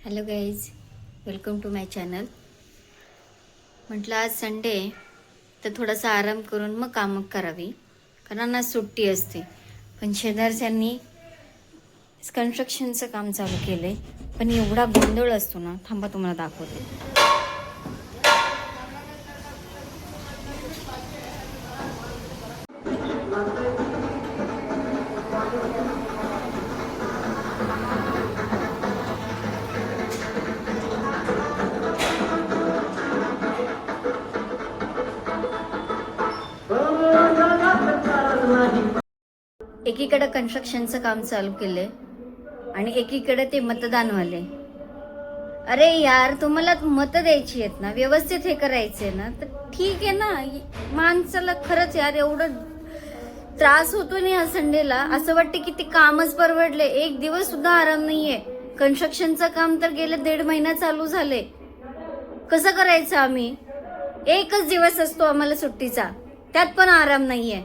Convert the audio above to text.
Hello guys, welcome to my channel. म्हटलं आज Sunday तर थोडासा आराम करून मग कामं करावी, कारण आज सुट्टी असते. पण शेजारच्यांनी कन्स्ट्रक्शनचं काम चालू केलं आहे. पण एवढा गोंधळ असतो ना, थांबा तुम्हाला दाखवते. एकीकडे कन्स्ट्रक्शनचं काम चालू केलंय आणि एकीकडे ते मतदानवाले. अरे यार, तुम्हाला मतं द्यायची आहेत ना, व्यवस्थित हे करायचंय ना, तर ठीक आहे ना. माणसाला खरंच यार एवढं त्रास होतो ना या संडेला, असं वाटतं की ते कामच परवडले. एक दिवस सुद्धा आराम नाहीये. कन्स्ट्रक्शनचं काम तर गेले 1.5 महिना चालू झाले. कसं करायचं आम्ही? एकच दिवस असतो आम्हाला सुट्टीचा, त्यात पण आराम नाहीये.